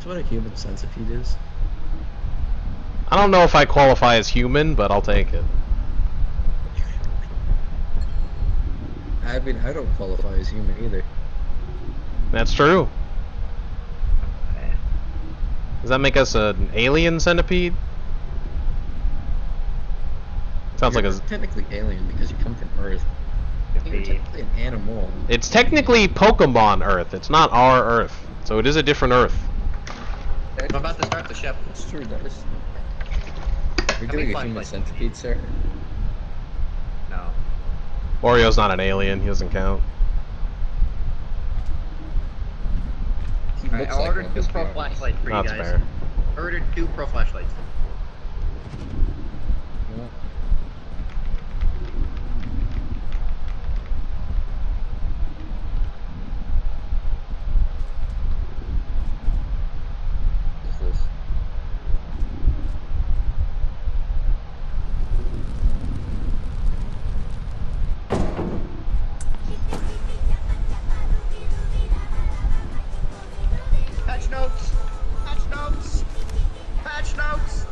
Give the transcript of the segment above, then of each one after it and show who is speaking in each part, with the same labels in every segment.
Speaker 1: what a human centipede is?
Speaker 2: I don't know if I qualify as human, but I'll take it.
Speaker 1: I mean, I don't qualify as human either.
Speaker 2: That's true. Does that make us an alien centipede? Sounds
Speaker 1: You're
Speaker 2: like a...
Speaker 1: technically alien because you come from Earth. You're technically an animal.
Speaker 2: It's technically Pokemon Earth. It's not our Earth. So it is a different Earth.
Speaker 3: I'm about to start the ship.
Speaker 1: It's true, that is. You're
Speaker 3: How
Speaker 1: doing
Speaker 3: many
Speaker 1: a human
Speaker 3: flashlights?
Speaker 1: centipede, sir?
Speaker 3: No.
Speaker 2: Orio's not an alien. He doesn't count.
Speaker 1: He
Speaker 3: Alright,
Speaker 1: looks
Speaker 3: I
Speaker 1: like
Speaker 3: ordered
Speaker 1: one,
Speaker 3: 2
Speaker 1: let's be
Speaker 3: pro
Speaker 1: honest.
Speaker 3: flashlights for you
Speaker 2: That's
Speaker 3: guys.
Speaker 2: fair.
Speaker 3: I ordered 2 pro flashlights.
Speaker 1: Yeah. What's this?
Speaker 3: Patch notes! Patch notes! Patch notes!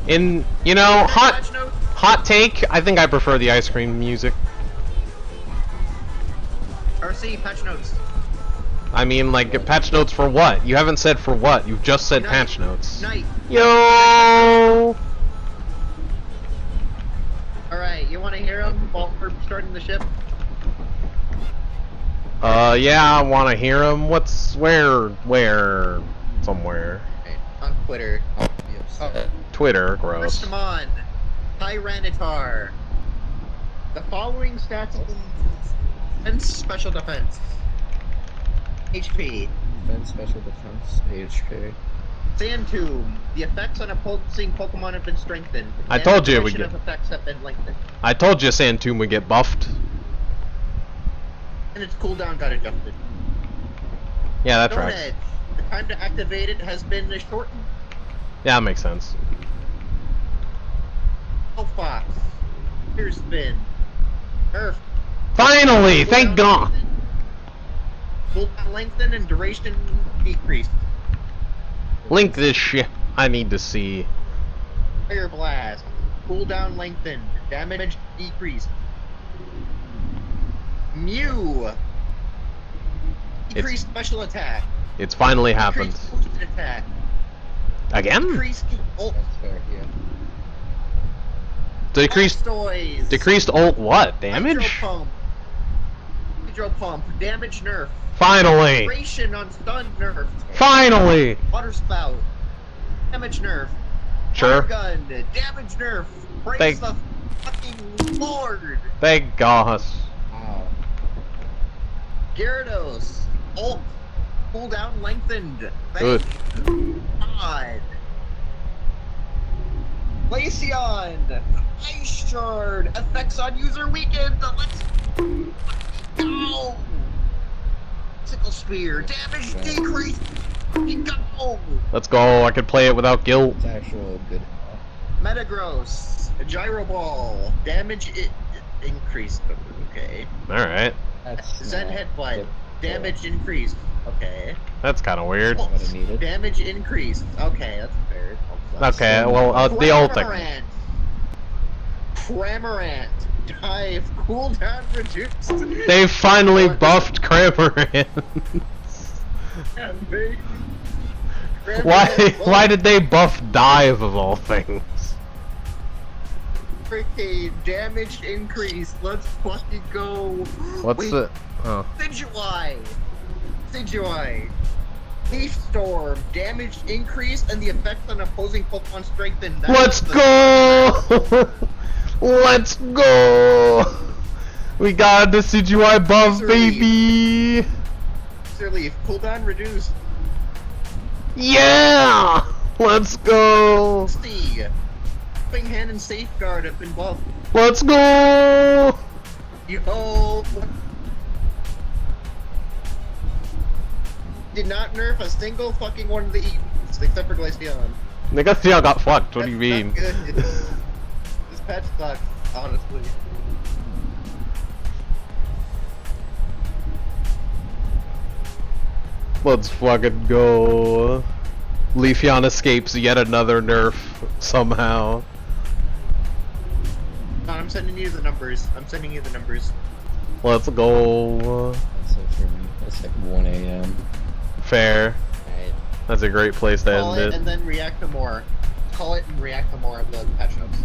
Speaker 2: In, you know,
Speaker 3: Patch notes!
Speaker 2: hot take, I think I prefer the ice cream music.
Speaker 3: RC, patch notes.
Speaker 2: I mean, like, patch notes for what? You haven't said for what. You've just said
Speaker 3: Night.
Speaker 2: patch notes.
Speaker 3: Night.
Speaker 2: Yo!
Speaker 3: Alright, you wanna hear them while we're starting the ship?
Speaker 2: Yeah, I want to hear him. Where? Somewhere.
Speaker 3: Right, on Twitter.
Speaker 1: I'll be upset.
Speaker 2: Twitter, gross.
Speaker 3: Rustamon. Tyranitar. The following stats and special defense. HP.
Speaker 1: Defense, special defense, HK.
Speaker 3: Sand Tomb. The effects on opposing Pokemon have been strengthened.
Speaker 2: I told you it would
Speaker 3: Duration
Speaker 2: get-
Speaker 3: of effects have been lengthened.
Speaker 2: I told you Santoom would get buffed.
Speaker 3: And its cooldown got adjusted.
Speaker 2: Yeah, that's
Speaker 3: Stone
Speaker 2: right.
Speaker 3: Edge. The time to activate it has been shortened.
Speaker 2: Yeah, that makes sense.
Speaker 3: Oh, Fox. Here's Spin. Nerf.
Speaker 2: Finally! Thank God!
Speaker 3: Cooldown lengthened and duration decreased.
Speaker 2: Link this shit. I need to see.
Speaker 3: Fire Blast. Cooldown lengthened. Damage decreased. Mew. Decreased special attack.
Speaker 2: It's finally happened.
Speaker 3: Decreased boosted attack.
Speaker 2: Again?
Speaker 3: Decreased ult.
Speaker 1: That's fair, yeah.
Speaker 2: Decreased.
Speaker 3: Blastoise.
Speaker 2: Decreased ult what? Damage?
Speaker 3: Hydro Pump. Hydro Pump. Damage nerf.
Speaker 2: Finally!
Speaker 3: Duration on stun nerf.
Speaker 2: Finally!
Speaker 3: Water Spout. Damage nerf.
Speaker 2: Sure.
Speaker 3: Water Gun. Damage nerf. Praise
Speaker 2: Thank-
Speaker 3: the fucking Lord.
Speaker 2: Thank God.
Speaker 1: Wow.
Speaker 3: Gyarados. Ult. Cooldown lengthened.
Speaker 2: Good.
Speaker 3: Thank God. Glaceon. Ice Shard. Effects on user weakened. Let's go. Sickle Spear. Damage decrease. Fucking go.
Speaker 2: Let's go. I could play it without guilt.
Speaker 1: It's actual good.
Speaker 3: Metagross. Gyro Ball. Damage increased. Okay.
Speaker 2: Alright.
Speaker 1: That's
Speaker 3: Zen
Speaker 1: not
Speaker 3: Headbutt.
Speaker 1: the-
Speaker 3: Damage increased. Okay.
Speaker 2: That's kind of weird.
Speaker 1: What I needed.
Speaker 3: Damage increased. Okay, that's fair.
Speaker 2: Okay, well, the ult thing.
Speaker 3: Cramorant. Cramorant. Dive. Cooldown reduced.
Speaker 2: They finally buffed Cramorant. Why did they buff Dive of all things?
Speaker 3: Freaking damage increase. Let's fucking go.
Speaker 2: What's
Speaker 3: Wait,
Speaker 2: the... Oh.
Speaker 3: Sigilai. Sigilai. Leaf Storm. Damage increase and the effects on opposing Pokemon strengthened. That
Speaker 2: Let's
Speaker 3: is the-
Speaker 2: go! Let's go! We got the Decidueye buff,
Speaker 3: User
Speaker 2: baby!
Speaker 3: User Leaf. Cooldown reduced.
Speaker 2: Yeah! Let's go!
Speaker 3: See. Helping Hand and Safeguard have been buffed.
Speaker 2: Let's go!
Speaker 3: Yo! Did not nerf a single fucking one of the Eaton's, except for Glaceon.
Speaker 2: Negacion got fucked, what do you
Speaker 3: That's
Speaker 2: mean?
Speaker 3: not good. This patch sucks, honestly.
Speaker 2: Let's fucking go. Leafeon escapes yet another nerf somehow.
Speaker 3: No, I'm sending you the numbers.
Speaker 2: Let's go.
Speaker 1: That's it for me. It's like 1 a.m.
Speaker 2: Fair.
Speaker 1: Alright.
Speaker 2: That's a great place to
Speaker 3: Call
Speaker 2: end
Speaker 3: it
Speaker 2: it.
Speaker 3: and then react to more. Call it and react to more of the patch notes.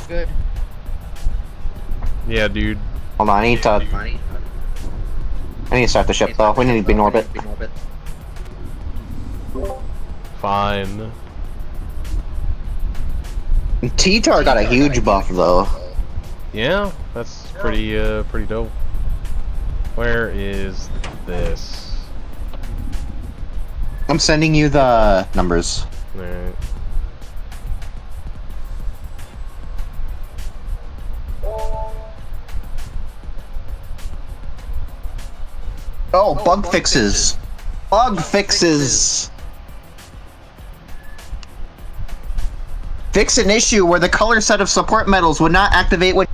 Speaker 3: Good.
Speaker 2: Yeah, dude.
Speaker 4: Hold on, I need to start the ship though. We need to be in orbit.
Speaker 2: Fine.
Speaker 4: T-Tar got a huge buff though.
Speaker 2: Yeah, that's pretty dope. Where is this?
Speaker 4: I'm sending you the numbers.
Speaker 2: Alright.
Speaker 4: Oh, bug fixes. Bug fixes. Fix an issue where the color set of support medals would not activate when.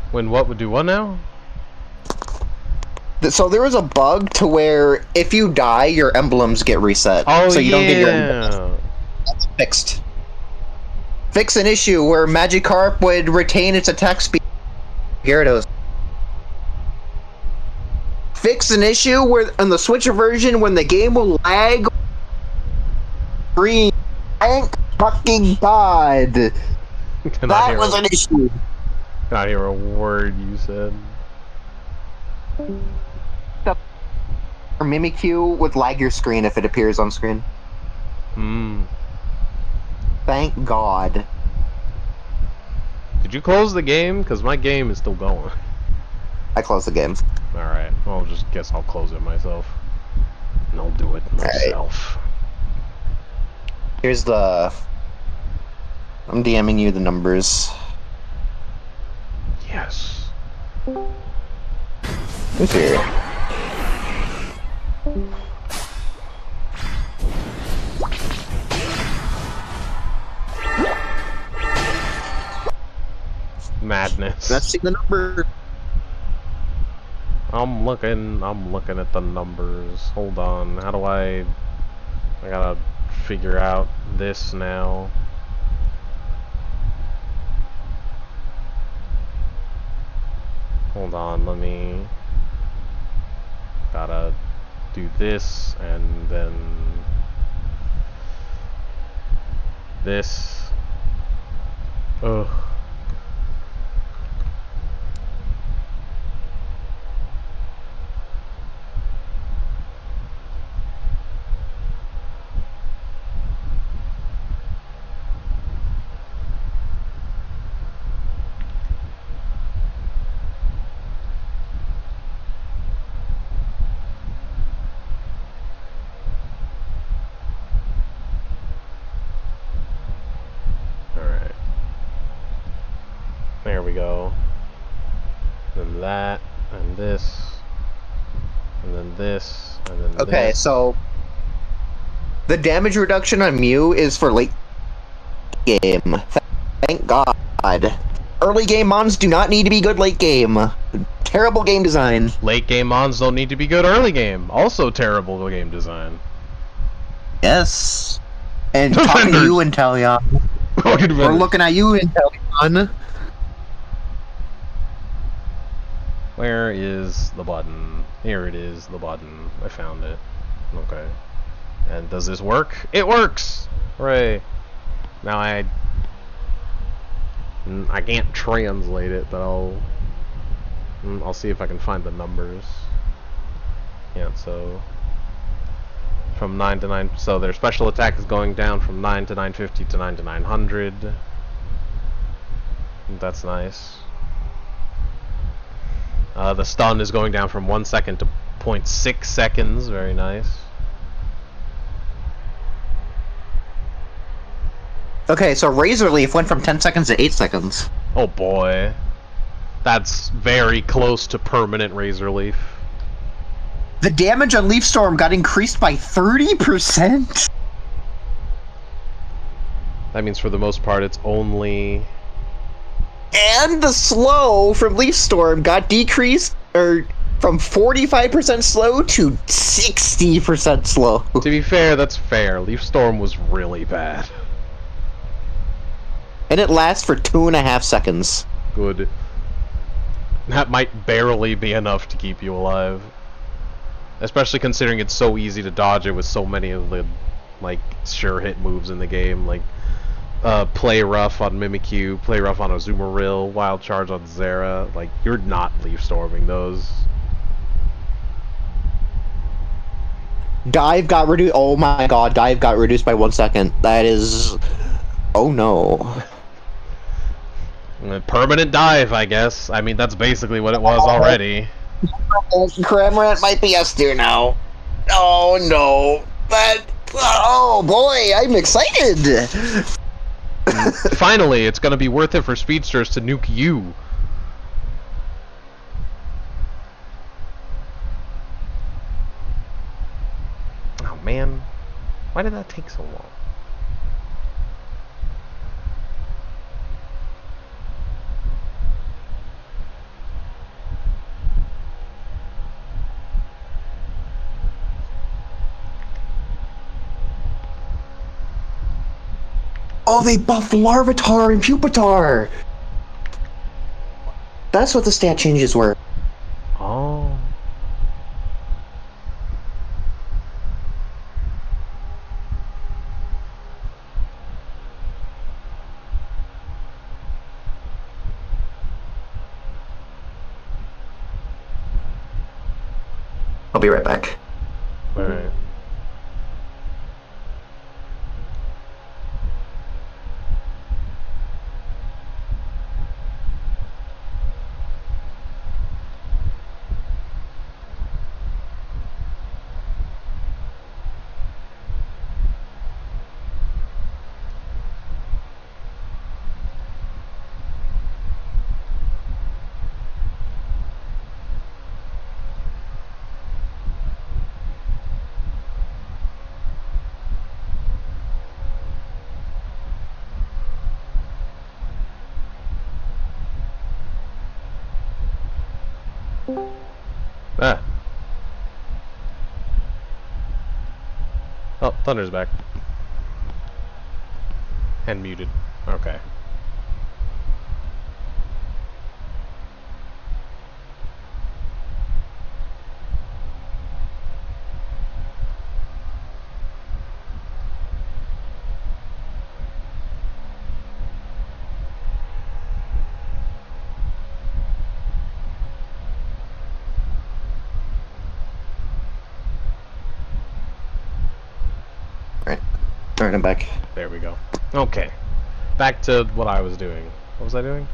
Speaker 2: When what would do what now?
Speaker 4: So there was a bug to where if you die, your emblems get reset.
Speaker 2: Oh,
Speaker 4: so you don't get your
Speaker 2: yeah.
Speaker 4: emblems. That's fixed. Fix an issue where Magikarp would retain its attack speed. Gyarados. Fix an issue where in the Switcher version when the game will lag. Green. Thank fucking God. That was an issue.
Speaker 2: Cannot hear a word you said.
Speaker 4: Or Mimikyu would lag your screen if it appears on screen.
Speaker 2: Hmm.
Speaker 4: Thank God.
Speaker 2: Did you close the game? Because my game is still going.
Speaker 4: I closed the game.
Speaker 2: Alright, I'll just guess I'll close it myself. And I'll do it myself.
Speaker 4: Here's the... I'm DMing you the numbers.
Speaker 2: Yes.
Speaker 4: Who's here?
Speaker 2: Madness.
Speaker 4: Let's see the number.
Speaker 2: I'm looking at the numbers. Hold on. How do I gotta figure out this now. Hold on, let me gotta do this and then this. Ugh. Alright. There we go. Then that, and this, and then this, and then
Speaker 4: Okay,
Speaker 2: this.
Speaker 4: so the damage reduction on Mew is for late game. Thank God. Early game mons do not need to be good late game. Terrible game design.
Speaker 2: Late game mons don't need to be good early game. Also terrible game design.
Speaker 4: Yes. And talking to you, Inteleon. We're looking at you, Inteleon.
Speaker 2: Where is the button? Here it is, the button. I found it. Okay. And does this work? It works! Hooray. Now I can't translate it, but I'll see if I can find the numbers. Yeah, so from 9 to 9, so their special attack is going down from 9 to 950 to 9 to 900. That's nice. The stun is going down from 1 second to 0.6 seconds. Very nice.
Speaker 4: Okay, so Razor Leaf went from 10 seconds to 8 seconds.
Speaker 2: Oh boy. That's very close to permanent Razor Leaf.
Speaker 4: The damage on Leaf Storm got increased by 30%?
Speaker 2: That means for the most part it's only
Speaker 4: And the slow from Leaf Storm got decreased, or from 45% slow to 60% slow.
Speaker 2: To be fair, that's fair. Leaf Storm was really bad.
Speaker 4: And it lasts for 2.5 seconds.
Speaker 2: Good. That might barely be enough to keep you alive. Especially considering it's so easy to dodge it with so many of the, like, sure hit moves in the game, like play rough on Mimikyu, play rough on Azumarill, wild charge on Zera. Like, you're not Leaf Storming those.
Speaker 4: Dive got reduced. Oh my god, dive got reduced by 1 second. That is... Oh no.
Speaker 2: Permanent dive, I guess. I mean, that's basically what it was already.
Speaker 4: Cramorant might be S tier now. Oh no. Oh boy, I'm excited!
Speaker 2: Finally, it's gonna be worth it for speedsters to nuke you. Oh man, why did that take so long?
Speaker 4: Oh, they buffed Larvitar and Pupitar! That's what the stat changes were.
Speaker 2: Oh.
Speaker 4: I'll be right back.
Speaker 2: Alright. Ah. Oh, Thunder's back. And muted. Okay.
Speaker 4: Alright, I'm back.
Speaker 2: There we go. Okay. Back to what I was doing. What was I doing?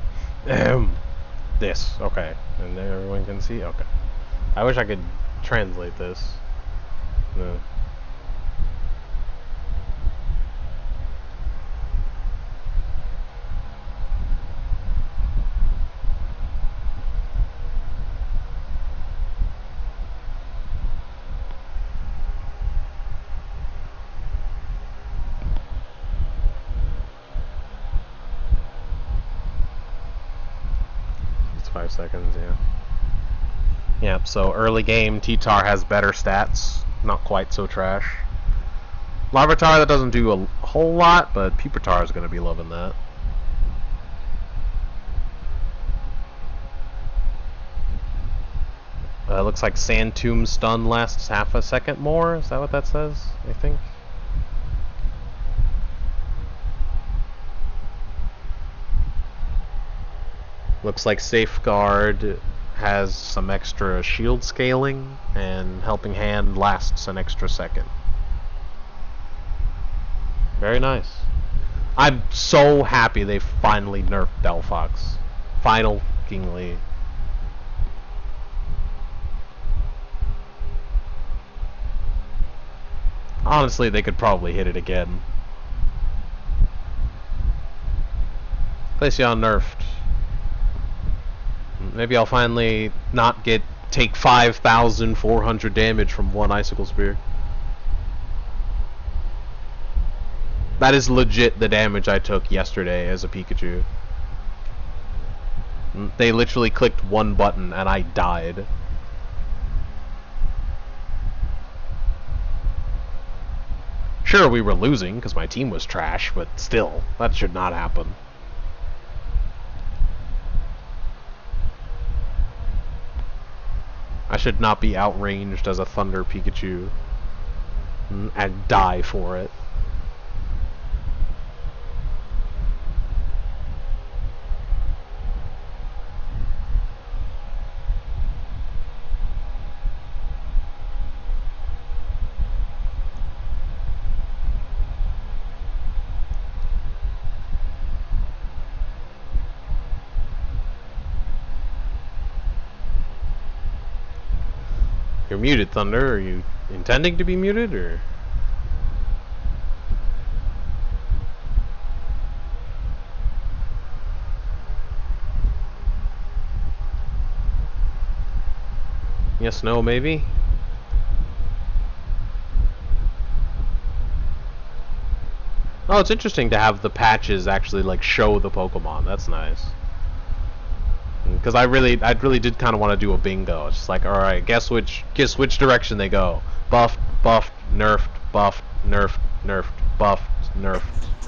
Speaker 2: This. Okay. And then everyone can see? Okay. I wish I could translate this. No. It's 5 seconds, yeah. Yep, so early game, T-Tar has better stats. Not quite so trash. Larvitar, that doesn't do a whole lot, but Pupitar is going to be loving that. Looks like Sand Tomb stun lasts half a second more. Is that what that says? I think. Looks like Safeguard has some extra shield scaling, and Helping Hand lasts an extra second. Very nice. I'm so happy they finally nerfed Delphox. Finally. Honestly, they could probably hit it again. Glaceon nerfed. Maybe I'll finally not take 5,400 damage from one Icicle Spear. That is legit the damage I took yesterday as a Pikachu. They literally clicked one button and I died. Sure, we were losing because my team was trash, but still, that should not happen. I should not be outranged as a Thunder Pikachu and die for it. You're muted, Thunder. Are you intending to be muted, or...? Yes, no, maybe? Oh, it's interesting to have the patches actually, like, show the Pokemon. That's nice. Because I really did kind of want to do a bingo. It's just like, all right, guess which direction they go. Buffed, buffed, nerfed, buffed, nerfed, nerfed, buffed, nerfed.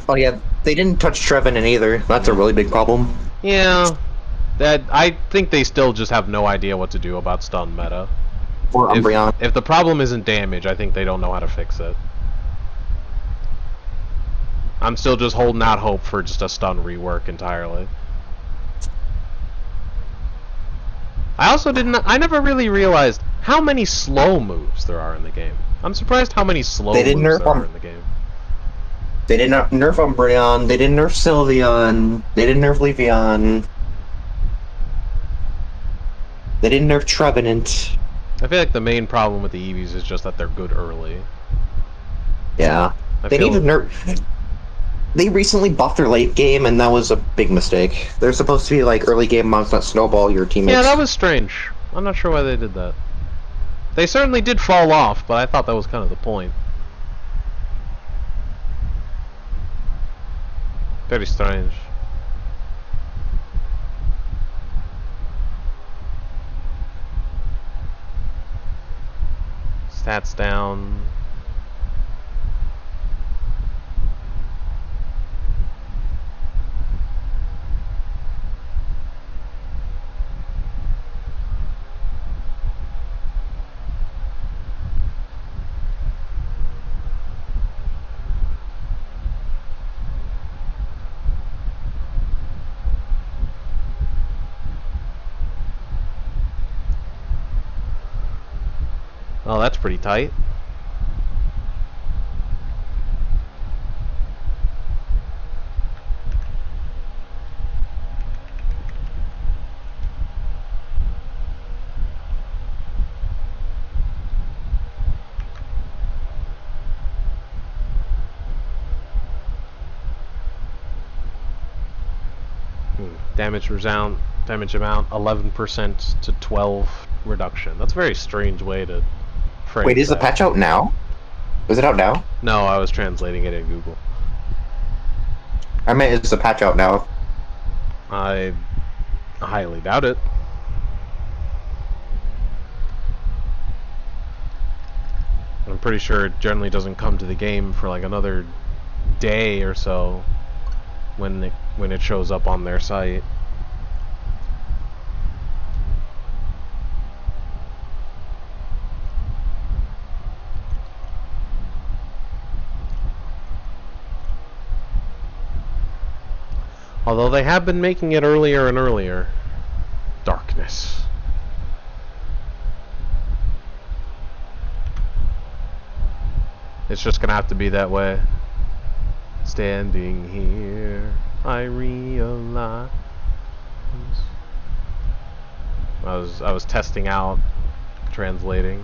Speaker 4: Oh yeah, they didn't touch Trevenant either. That's a really big problem.
Speaker 2: Yeah, that I think they still just have no idea what to do about stun meta.
Speaker 4: Or Umbreon.
Speaker 2: If the problem isn't damage, I think they don't know how to fix it. I'm still just holding out hope for just a stun rework entirely. I never really realized how many slow moves there are in the game. I'm surprised how many slow moves there are in the game.
Speaker 4: They did not nerf Umbreon, they didn't nerf Sylveon, they didn't nerf Leafeon. They didn't nerf Trevenant.
Speaker 2: I feel like the main problem with the Eevees is just that they're good early.
Speaker 4: Yeah. They need to nerf... They recently buffed their late game, and that was a big mistake. They're supposed to be like early game monks that snowball your teammates.
Speaker 2: Yeah, that was strange. I'm not sure why they did that. They certainly did fall off, but I thought that was kind of the point. Very strange. Stats down. Oh, that's pretty tight. Damage amount 11% to 12 reduction. That's a very strange way to frame
Speaker 4: Wait, is the
Speaker 2: that.
Speaker 4: patch out now? Is it out now?
Speaker 2: No, I was translating it in Google.
Speaker 4: I meant, is the patch out now?
Speaker 2: I highly doubt it. I'm pretty sure it generally doesn't come to the game for like another day or so when it shows up on their site. Although they have been making it earlier and earlier. Darkness. It's just gonna have to be that way. Standing here, I realize. I was testing out translating.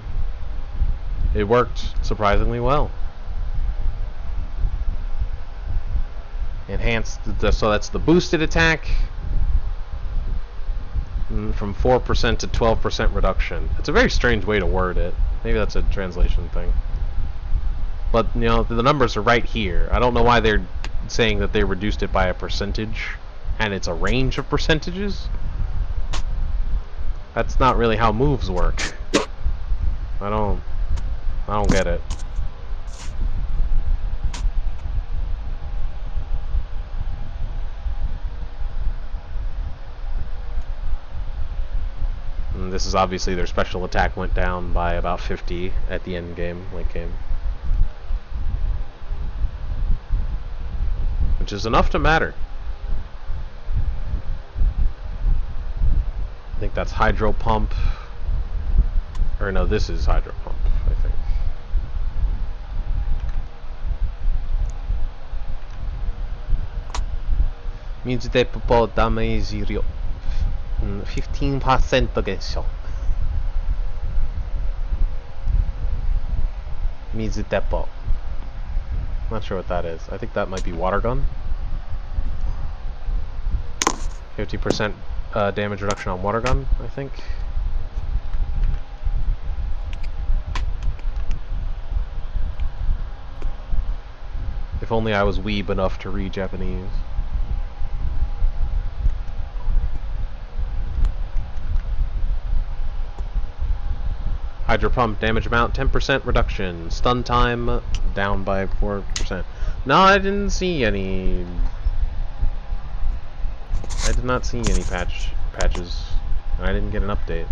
Speaker 2: It worked surprisingly well. Enhanced, so that's the boosted attack from 4% to 12% reduction. It's a very strange way to word it. Maybe that's a translation thing. But, you know, the numbers are right here. I don't know why they're saying that they reduced it by a percentage, and it's a range of percentages. That's not really how moves work. I don't get it. And this is obviously their special attack went down by about 50 at the end game, late game. Which is enough to matter. I think that's hydro pump. Or no, this is hydro pump, I think. Means that people damage 15% against you. Means that depot. Not sure what that is. I think that might be water gun. 50% damage reduction on water gun, I think. If only I was weeb enough to read Japanese. Hydro pump damage amount 10% reduction. Stun time down by 4%. No, I didn't see any. I did not see any patches. And I didn't get an update.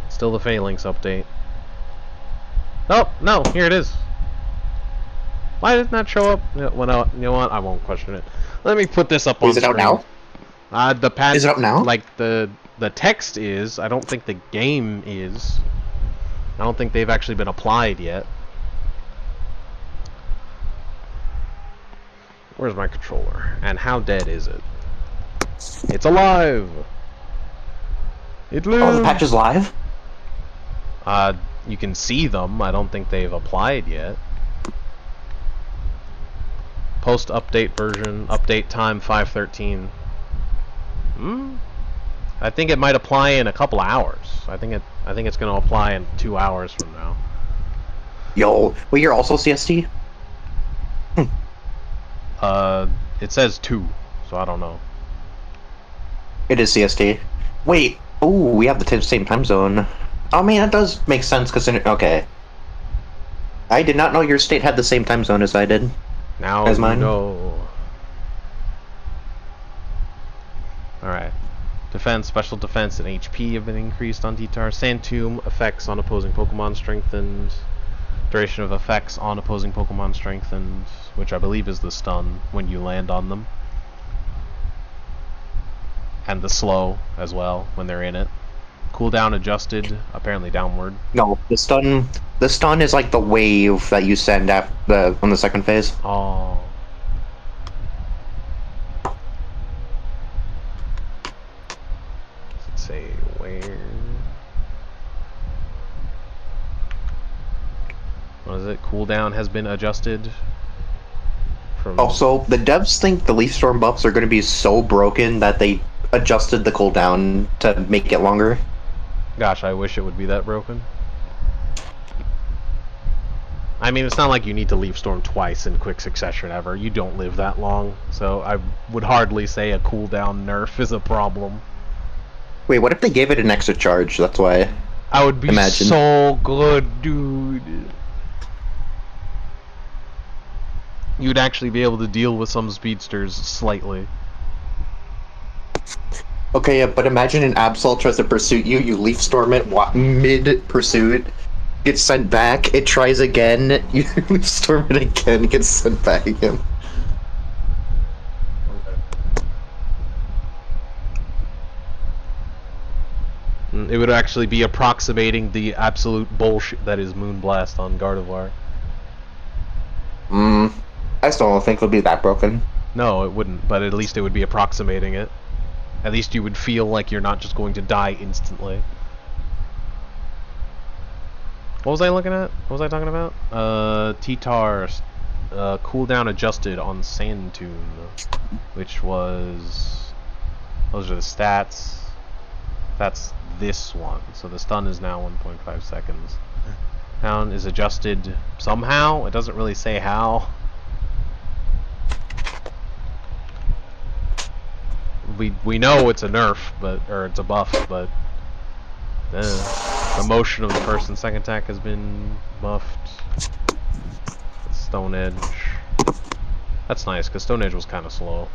Speaker 2: Still the Phalanx update. Oh, no, here it is. Why didn't that show up? Well, you know what? I won't question it. Let me put this up on screen.
Speaker 4: Is it out now?
Speaker 2: The patch.
Speaker 4: Is it up now?
Speaker 2: Like the text is. I don't think the game is. I don't think they've actually been applied yet. Where's my controller? And how dead is it? It's alive! It lives!
Speaker 4: Oh, the patch is live?
Speaker 2: You can see them. I don't think they've applied yet. Post-update version. Update time 5:13. I think it might apply in a couple hours. I think it's going to apply in 2 hours from now.
Speaker 4: Yo, wait, you're also CST?
Speaker 2: It says 2, so I don't know.
Speaker 4: It is CST. Wait, oh, we have the same time zone. I mean, that does make sense, because, okay. I did not know your state had the same time zone as I did.
Speaker 2: Now
Speaker 4: as mine.
Speaker 2: You know. Alright. Defense, special defense, and HP have been increased on Titar. Sand Tomb, effects on opposing Pokemon strengthened. Duration of effects on opposing Pokemon strengthened, which I believe is the stun when you land on them. And the slow as well when they're in it. Cooldown adjusted, apparently downward.
Speaker 4: No, the stun is like the wave that you send on the second phase.
Speaker 2: Oh. Let's say where. What is it? Cooldown has been adjusted.
Speaker 4: Also, the devs think the Leaf Storm buffs are going to be so broken that they adjusted the cooldown to make it longer.
Speaker 2: Gosh, I wish it would be that broken. I mean, it's not like you need to Leaf Storm twice in quick succession ever. You don't live that long, so I would hardly say a cooldown nerf is a problem.
Speaker 4: Wait, what if they gave it an extra charge? That's why.
Speaker 2: I would be so good, dude. You'd actually be able to deal with some speedsters slightly.
Speaker 4: Okay, yeah, but imagine an Absol tries to pursue you, you Leaf Storm it mid-pursuit, gets sent back, it tries again, you Leaf Storm it again, gets sent back again.
Speaker 2: It would actually be approximating the absolute bullshit that is Moonblast on Gardevoir.
Speaker 4: I still don't think it'll be that broken.
Speaker 2: No, it wouldn't, but at least it would be approximating it. At least you would feel like you're not just going to die instantly. What was I looking at? What was I talking about? T-Tar cooldown adjusted on Sand Tomb, which was... Those are the stats. That's this one. So the stun is now 1.5 seconds. Down is adjusted somehow. It doesn't really say how. we know it's a nerf, or it's a buff, but the motion of the first and second attack has been buffed. Stone Edge. That's nice, because Stone Edge was kind of slow.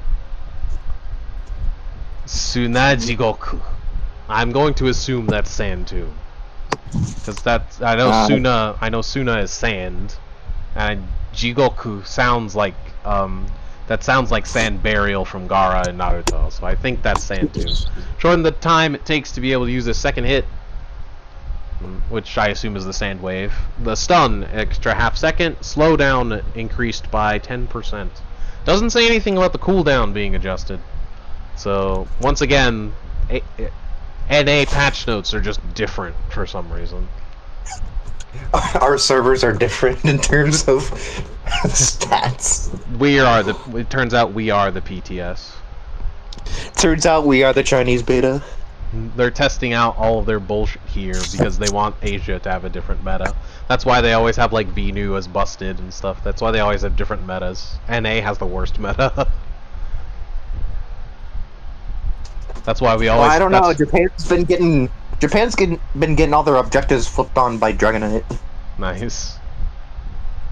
Speaker 2: Sunajigoku. I'm going to assume that's sand too, because I know Suna is sand, and Jigoku sounds like that sounds like sand burial from Gaara and Naruto. So I think that's sand too. Shorten the time it takes to be able to use a second hit, which I assume is the sand wave. The stun extra half second. Slowdown increased by 10%. Doesn't say anything about the cooldown being adjusted. So once again, NA patch notes are just different for some reason.
Speaker 4: Our servers are different in terms of stats.
Speaker 2: It turns out we are the PTS.
Speaker 4: Turns out we are the Chinese beta.
Speaker 2: They're testing out all of their bullshit here because they want Asia to have a different meta. That's why they always have like Venu as busted and stuff. That's why they always have different metas. NA has the worst meta. That's why we always.
Speaker 4: Well, I don't know. Japan's been getting all their objectives flipped on by Dragonite.
Speaker 2: Nice.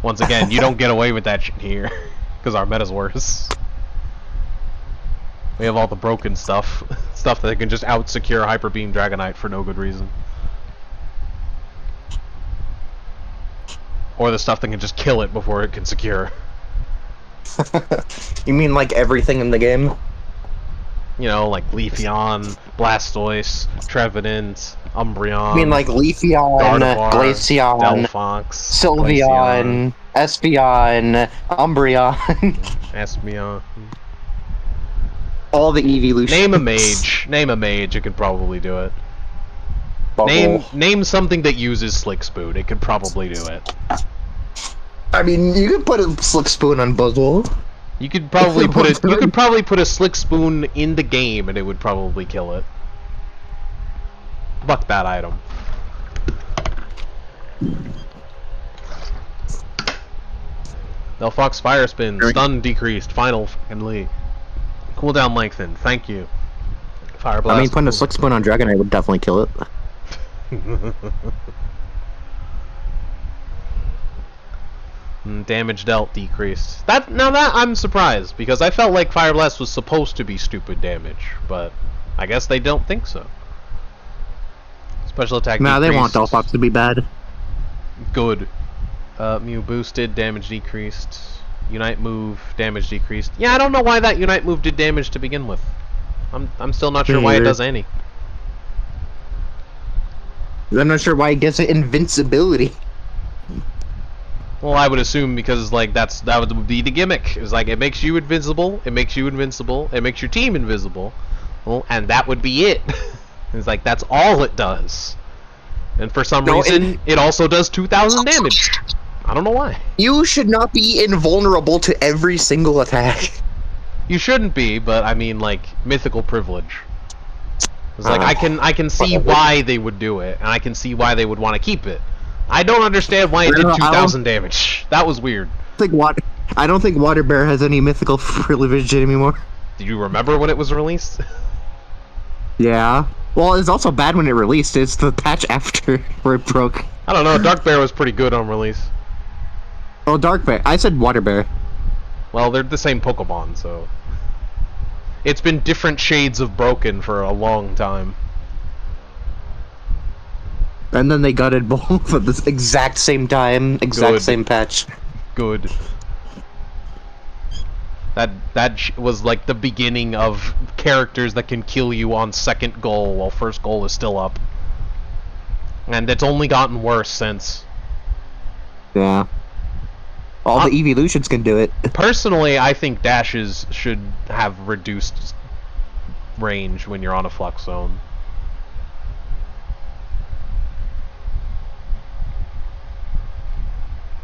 Speaker 2: Once again, you don't get away with that shit here because our meta's worse. We have all the broken stuff that can just out-secure Hyper Beam Dragonite for no good reason. Or the stuff that can just kill it before it can secure.
Speaker 4: You mean like everything in the game?
Speaker 2: You know, like Leafeon, Blastoise, Trevenant, Umbreon.
Speaker 4: I mean like Leafeon,
Speaker 2: Gardevoir,
Speaker 4: Glaceon,
Speaker 2: Delphox,
Speaker 4: Sylveon, Espeon, Umbreon.
Speaker 2: Espeon.
Speaker 4: All the evolutions.
Speaker 2: Name a mage. Name a mage. It could probably do it.
Speaker 4: Bubble.
Speaker 2: Name something that uses Slick Spoon. It could probably do it.
Speaker 4: I mean, you could put a Slick Spoon on Buzzwole.
Speaker 2: You could probably put it. You could probably put a Slick Spoon in the game, and it would probably kill it. Fuck that item. Delphox Fire Spin. Stun decreased. Final fucking cooldown lengthened. Thank you. Fire Blast.
Speaker 4: I mean, putting a Slick Spoon on Dragonite would definitely kill it.
Speaker 2: Damage dealt decreased. Now that I'm surprised, because I felt like Fire Blast was supposed to be stupid damage, but I guess they don't think so. Special attack decreased.
Speaker 4: Nah, they want Delphox to be bad.
Speaker 2: Good. Mew boosted, damage decreased. Unite move, damage decreased. Yeah, I don't know why that Unite move did damage to begin with. I'm still not sure why it does any.
Speaker 4: I'm not sure why it gets invincibility.
Speaker 2: Well, I would assume because like that would be the gimmick. It was like it makes you invincible, it makes you invincible, it makes your team invisible, well, and that would be it. It's like that's all it does. And for some reason, it also does 2,000 damage. I don't know why.
Speaker 4: You should not be invulnerable to every single attack.
Speaker 2: You shouldn't be, but I mean, like mythical privilege. It's like I can see why they would do it, and I can see why they would want to keep it. I don't understand why it did 2,000 damage. That was weird.
Speaker 4: I don't think Water Bear has any mythical privilege anymore.
Speaker 2: Do you remember when it was released?
Speaker 4: Yeah. Well, it's also bad when it released. It's the patch after where it broke.
Speaker 2: I don't know. Dark Bear was pretty good on release.
Speaker 4: Oh, Dark Bear. I said Water Bear.
Speaker 2: Well, they're the same Pokemon, so... It's been different shades of broken for a long time.
Speaker 4: And then they gutted both at the exact same time, same patch.
Speaker 2: Good. That was like the beginning of characters that can kill you on second goal while first goal is still up. And it's only gotten worse since.
Speaker 4: Yeah. All the evolutions can do it.
Speaker 2: Personally, I think dashes should have reduced range when you're on a flux zone.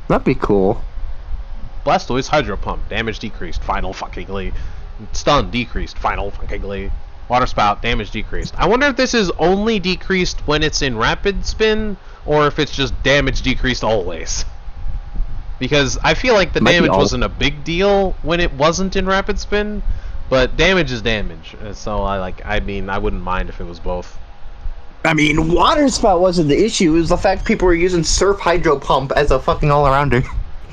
Speaker 4: That'd be cool.
Speaker 2: Blastoise Hydro Pump, damage decreased, final fuckingly. Stun decreased, final fuckingly. Water Spout, damage decreased. I wonder if this is only decreased when it's in Rapid Spin, or if it's just damage decreased always. Because I feel like the damage wasn't a big deal when it wasn't in Rapid Spin, But damage is damage, so I mean, I wouldn't mind if it was both.
Speaker 4: I mean, water spout wasn't the issue. It was the fact people were using surf hydro pump as a fucking all-arounder.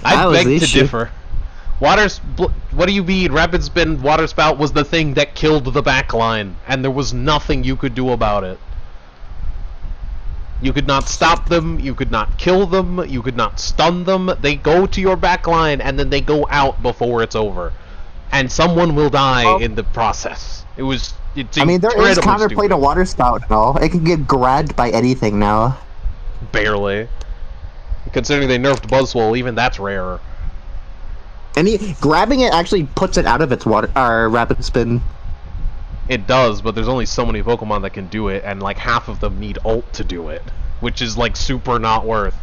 Speaker 2: I beg to differ. What do you mean? Rapid Spin Water Spout was the thing that killed the backline, and there was nothing you could do about it. You could not stop them, you could not kill them, you could not stun them. They go to your backline, and then they go out before it's over. And someone will die in the process. I mean, there is
Speaker 4: counterplay to water spout and all. It can get grabbed by anything now.
Speaker 2: Barely. Considering they nerfed Buzzwole, even that's rarer.
Speaker 4: Grabbing it actually puts it out of its rapid spin.
Speaker 2: It does, but there's only so many Pokemon that can do it, and like half of them need ult to do it, which is like super not worth.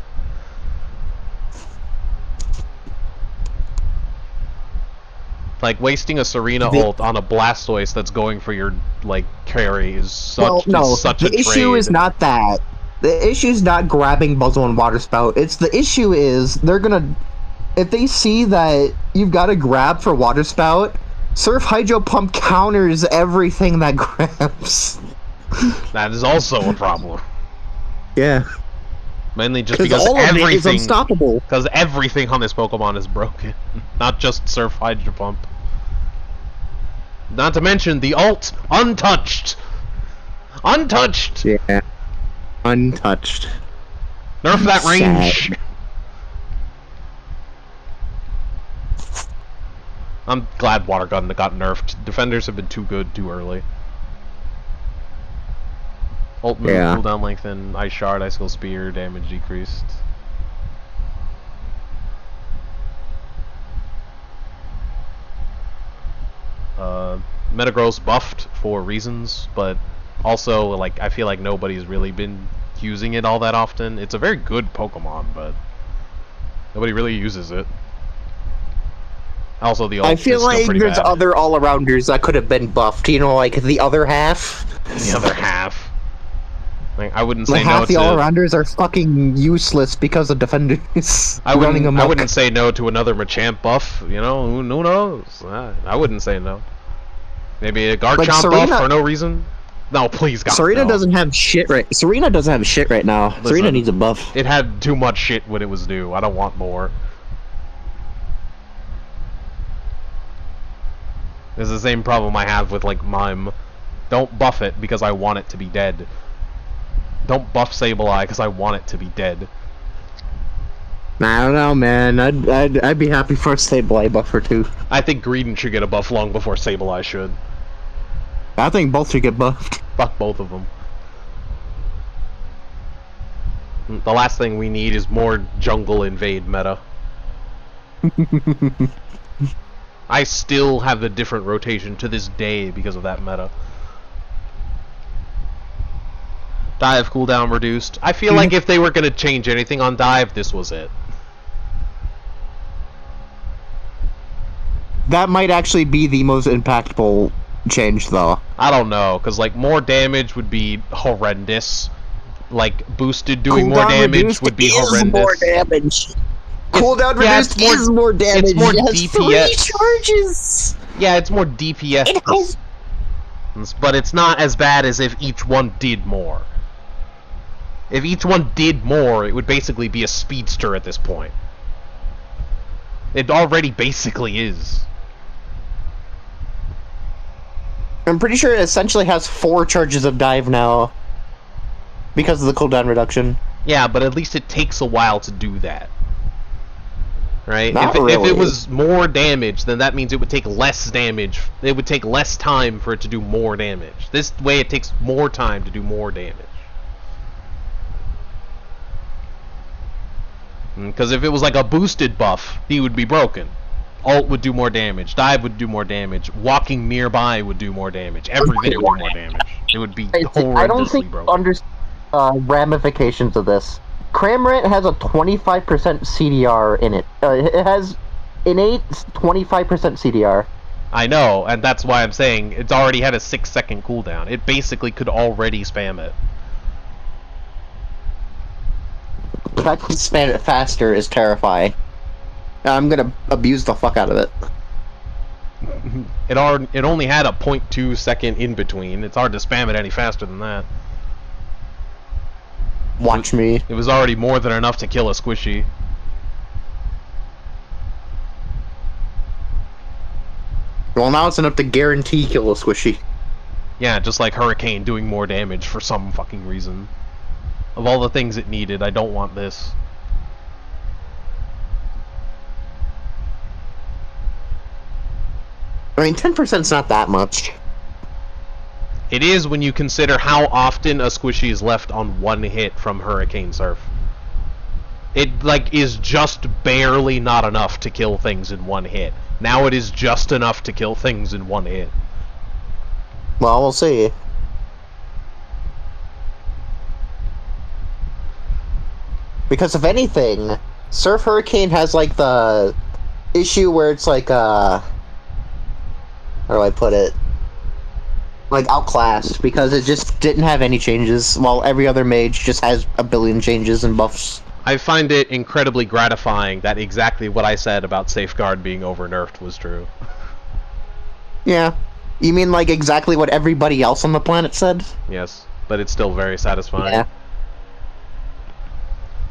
Speaker 2: Like wasting a Serena ult on a Blastoise that's going for your like carry is such a trade.
Speaker 4: The issue is not that. The issue is not grabbing Buzzwole and Water Spout. The issue is they're gonna, if they see that you've got to grab for Water Spout, Surf Hydro Pump counters everything that grabs.
Speaker 2: That is also a problem.
Speaker 4: Yeah.
Speaker 2: Mainly just because everything is unstoppable. Because everything on this Pokemon is broken, not just Surf Hydro Pump. Not to mention the ult, untouched. Untouched.
Speaker 4: Yeah. Untouched.
Speaker 2: Nerf that range. I'm glad Water Gun got nerfed. Defenders have been too good too early. Ult move, cooldown lengthen, Ice Shard, Icicle Spear, damage decreased. Metagross buffed for reasons, but also, like, I feel like nobody's really been using it all that often. It's a very good Pokemon, but nobody really uses it. Also, the ult
Speaker 4: I feel like there's other all-arounders that could have been buffed. You know, like the other half.
Speaker 2: The other half. Like, I wouldn't say no to...
Speaker 4: half the all-arounders are fucking useless because of defenders running them.
Speaker 2: I wouldn't say no to another Machamp buff. You know, who knows? I wouldn't say no. Maybe a Garchomp buff for no reason. No, please, God.
Speaker 4: Serena
Speaker 2: no.
Speaker 4: doesn't have shit right. Serena doesn't have shit right now. Listen, Serena needs a buff.
Speaker 2: It had too much shit when it was due. I don't want more. It's the same problem I have with, like, Mime. Don't buff it because I want it to be dead. Don't buff Sableye because I want it to be dead.
Speaker 4: I don't know, man. I'd be happy for a Sableye buffer too.
Speaker 2: I think Greedent should get a buff long before Sableye should.
Speaker 4: I think both should get buffed.
Speaker 2: Fuck both of them. The last thing we need is more jungle invade meta. I still have a different rotation to this day because of that meta. Dive cooldown reduced. I feel like if they were going to change anything on Dive, this was it.
Speaker 4: That might actually be the most impactful change, though.
Speaker 2: I don't know, because, like, more damage would be horrendous. Like, boosted doing more damage would be horrendous.
Speaker 4: More damage. Cooldown reduced is more damage.
Speaker 2: It's more
Speaker 4: DPS. 3 charges.
Speaker 2: Yeah, it's more DPS.
Speaker 4: It has...
Speaker 2: But it's not as bad as if each one did more. If each one did more, it would basically be a speedster at this point. It already basically is.
Speaker 4: I'm pretty sure it essentially has 4 charges of dive now. Because of the cooldown reduction.
Speaker 2: Yeah, but at least it takes a while to do that. Right?
Speaker 4: Really.
Speaker 2: If it was more damage, then that means it would take less damage. It would take less time for it to do more damage. This way it takes more time to do more damage. Because if it was like a boosted buff, he would be broken. Ult would do more damage. Dive would do more damage. Walking nearby would do more damage. Everything would do more damage. It would be horrendously
Speaker 4: I don't think
Speaker 2: broken.
Speaker 4: Ramifications of this. Cramorant has a 25% CDR in it. It has innate 25% CDR.
Speaker 2: I know, and that's why I'm saying it's already had a 6-second cooldown. It basically could already spam it.
Speaker 4: The fact that spam it faster is terrifying. I'm gonna abuse the fuck out of it.
Speaker 2: It only had a 0.2 second in between. It's hard to spam it any faster than that.
Speaker 4: Watch me.
Speaker 2: It was already more than enough to kill a squishy.
Speaker 4: Well, now it's enough to guarantee kill a squishy.
Speaker 2: Yeah, just like Hurricane doing more damage for some fucking reason. Of all the things it needed, I don't want this.
Speaker 4: I mean, 10%'s not that much.
Speaker 2: It is when you consider how often a squishy is left on one hit from Hurricane Surf. It, like, is just barely not enough to kill things in one hit. Now it is just enough to kill things in one hit.
Speaker 4: Well, we'll see. Because if anything, Surf Hurricane has, like, the issue where it's like, how do I put it? Like, outclassed, because it just didn't have any changes, while every other mage just has a billion changes and buffs.
Speaker 2: I find it incredibly gratifying that exactly what I said about Safeguard being over-nerfed was true.
Speaker 4: Yeah. You mean, like, exactly what everybody else on the planet said?
Speaker 2: Yes, but it's still very satisfying.
Speaker 4: Yeah.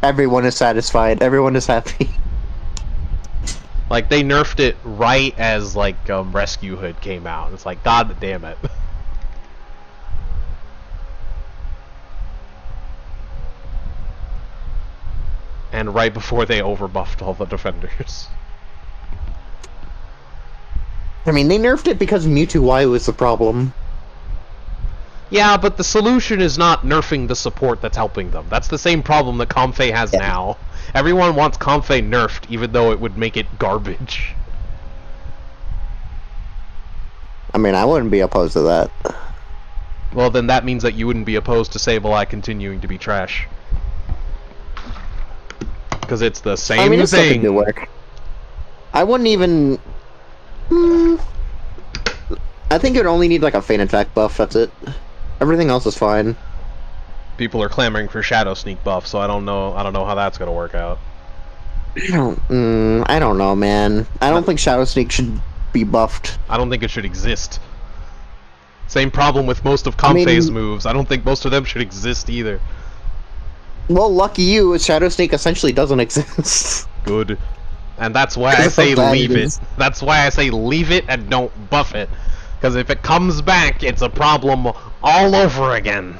Speaker 4: Everyone is satisfied. Everyone is happy.
Speaker 2: Like, they nerfed it right as, like, Rescue Hood came out. It's like, god damn it. And right before they overbuffed all the defenders.
Speaker 4: I mean, they nerfed it because Mewtwo Y was the problem.
Speaker 2: Yeah, but the solution is not nerfing the support that's helping them. That's the same problem that Comfey has now. Everyone wants Comfey nerfed, even though it would make it garbage.
Speaker 4: I mean, I wouldn't be opposed to that.
Speaker 2: Well, then that means that you wouldn't be opposed to Sableye continuing to be trash. Because it's the same
Speaker 4: I mean, it still
Speaker 2: thing.
Speaker 4: could do work. I wouldn't even... I think it would only need, like, a feint attack buff, that's it. Everything else is fine.
Speaker 2: People are clamoring for Shadow Sneak buff, so I don't know how that's gonna work out.
Speaker 4: I don't know, man. I don't think Shadow Sneak should be buffed.
Speaker 2: I don't think it should exist. Same problem with most of Comfey's moves. I don't think most of them should exist either.
Speaker 4: Well, lucky you, Shadow Sneak essentially doesn't exist.
Speaker 2: Good. And that's why I say leave it. That's why I say leave it and don't buff it. Because if it comes back, it's a problem all over again.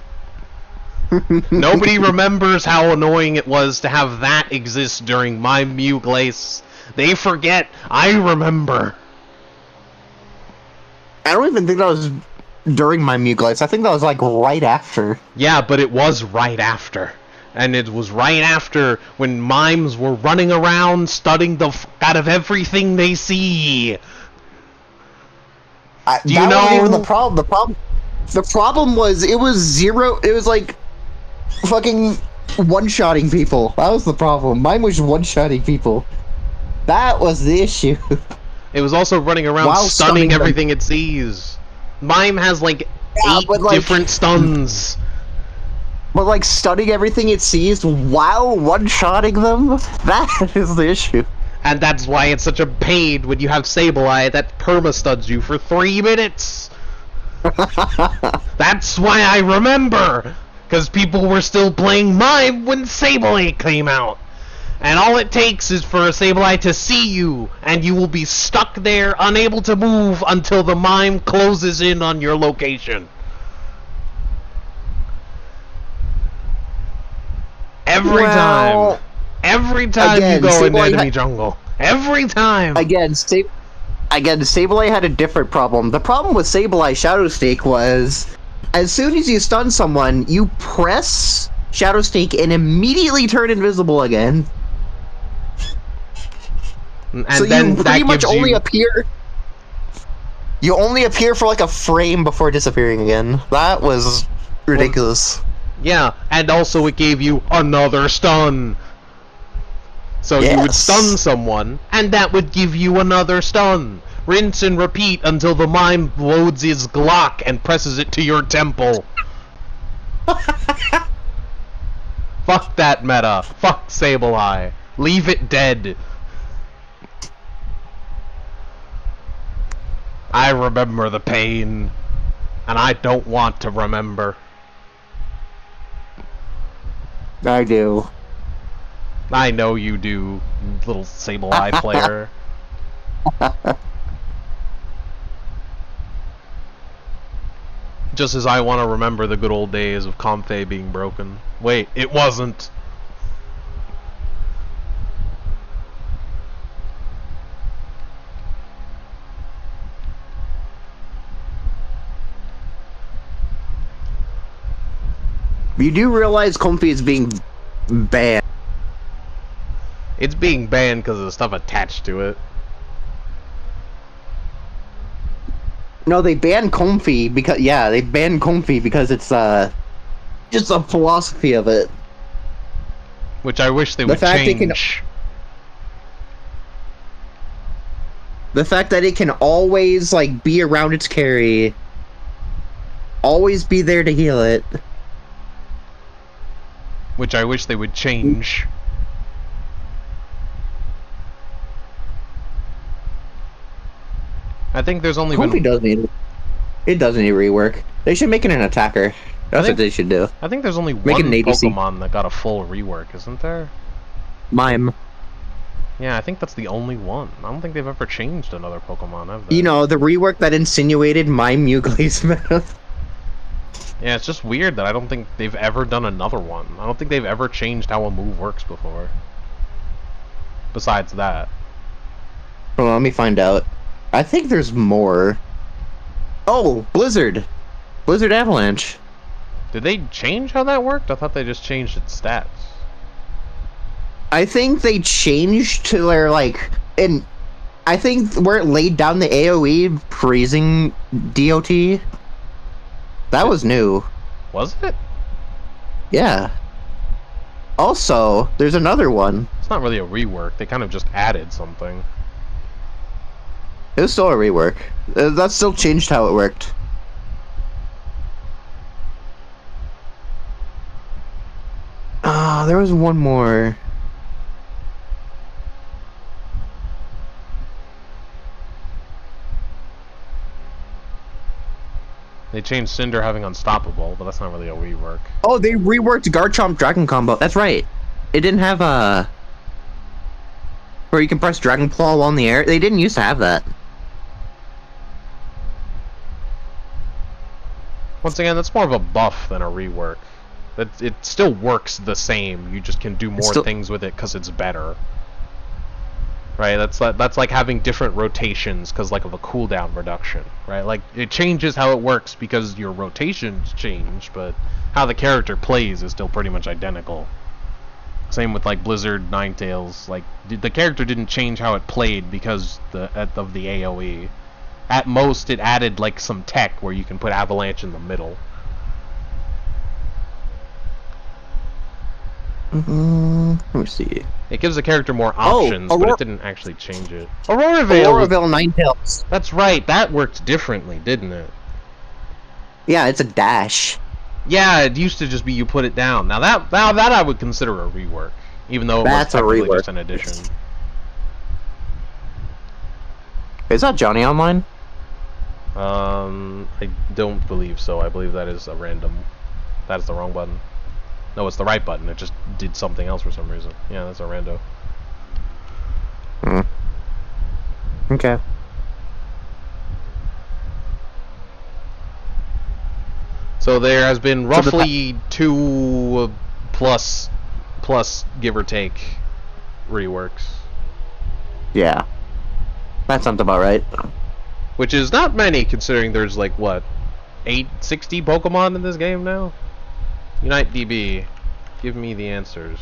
Speaker 2: Nobody remembers how annoying it was to have that exist during my Mew Glace. They forget. I remember.
Speaker 4: I don't even think that was during my Mew Glace. I think that was, like, right after.
Speaker 2: Yeah, but it was right after. And it was right after when mimes were running around studying the f out of everything they see. Do you know?
Speaker 4: Wasn't even the problem. The problem was it was zero. It was like fucking one-shotting people. That was the problem. Mine was one-shotting people. That was the issue.
Speaker 2: It was also running around
Speaker 4: While
Speaker 2: stunning
Speaker 4: stunning
Speaker 2: everything it sees. Mime has like 8
Speaker 4: but, like,
Speaker 2: different stuns.
Speaker 4: But, like, stunning everything it sees while one-shotting them? That is the issue.
Speaker 2: And that's why it's such a pain when you have Sableye that perma-stuns you for 3 minutes. That's why I remember. Because people were still playing Mime when Sableye came out. And all it takes is for a Sableye to see you, and you will be stuck there, unable to move until the Mime closes in on your location. Every time
Speaker 4: again,
Speaker 2: you go
Speaker 4: Sableye
Speaker 2: into enemy jungle. Every time!
Speaker 4: Again, Sableye had a different problem. The problem with Sableye Shadow Sneak was, as soon as you stun someone, you press Shadow Sneak and immediately turn invisible again.
Speaker 2: And
Speaker 4: so
Speaker 2: then
Speaker 4: you pretty much only
Speaker 2: you...
Speaker 4: appear... You only appear for like a frame before disappearing again. That was ridiculous.
Speaker 2: Yeah, and also it gave you another stun. So you would stun someone, and that would give you another stun. Rinse and repeat until the mime loads his Glock and presses it to your temple. Fuck that meta. Fuck Sableye. Leave it dead. I remember the pain, and I don't want to remember.
Speaker 4: I do.
Speaker 2: I know you do, little Sableye player. Just as I want to remember the good old days of Comfey being broken. Wait, it wasn't.
Speaker 4: You do realize Comfey is being banned.
Speaker 2: It's being banned because of the stuff attached to it.
Speaker 4: No, they banned Comfey because they banned Comfey because it's just a philosophy of it.
Speaker 2: Which I wish they
Speaker 4: The
Speaker 2: would
Speaker 4: fact it
Speaker 2: change.
Speaker 4: The fact that it can always like be around its carry, always be there to heal it.
Speaker 2: Which I wish they would change. I think there's only
Speaker 4: Comfey
Speaker 2: been...
Speaker 4: does need rework. They should make it an attacker. That's what they should do.
Speaker 2: I think there's only
Speaker 4: Make it
Speaker 2: one
Speaker 4: an ADC.
Speaker 2: Pokemon that got a full rework, isn't there?
Speaker 4: Mime.
Speaker 2: Yeah, I think that's the only one. I don't think they've ever changed another Pokemon, have they?
Speaker 4: You know, the rework that insinuated Mime Mewgli-Smith.
Speaker 2: Yeah, it's just weird that I don't think they've ever done another one. I don't think they've ever changed how a move works before. Besides that.
Speaker 4: Hold on, let me find out. I think there's more. Oh, Blizzard. Blizzard Avalanche.
Speaker 2: Did they change how that worked? I thought they just changed its stats.
Speaker 4: I think they changed to their, like, and I think where it laid down the AoE freezing DOT. That was new.
Speaker 2: Was it?
Speaker 4: Yeah. Also, there's another one.
Speaker 2: It's not really a rework. They kind of just added something.
Speaker 4: It was still a rework. That still changed how it worked. There was one more.
Speaker 2: They changed Cinder having Unstoppable, but that's not really a rework.
Speaker 4: Oh, they reworked Garchomp Dragon Combo. That's right. It didn't have where you can press Dragon Claw while in the air. They didn't used to have that.
Speaker 2: Once again, that's more of a buff than a rework. It still works the same. You just can do more things with it because it's better. Right? That's like having different rotations because like of a cooldown reduction. Right? Like it changes how it works because your rotations change, but how the character plays is still pretty much identical. Same with like Blizzard Ninetales. Like the character didn't change how it played because of the AoE. At most, it added like some tech where you can put Avalanche in the middle.
Speaker 4: Let me see.
Speaker 2: It gives the character more options, but it didn't actually change it. Auroravale
Speaker 4: Ninetales.
Speaker 2: That's right. That worked differently, didn't it?
Speaker 4: Yeah, it's a dash.
Speaker 2: Yeah, it used to just be you put it down. Now that I would consider a rework, even though it was technically just an addition.
Speaker 4: Is that Johnny online?
Speaker 2: I don't believe so. I believe that is a random. That is the wrong button. No, it's the right button. It just did something else for some reason. Yeah, that's a rando.
Speaker 4: Okay.
Speaker 2: So there has been roughly 2 plus give or take reworks.
Speaker 4: Yeah. That sounds about right.
Speaker 2: Which is not many considering there's like what 860 Pokemon in this game now? Unite DB, give me the answers.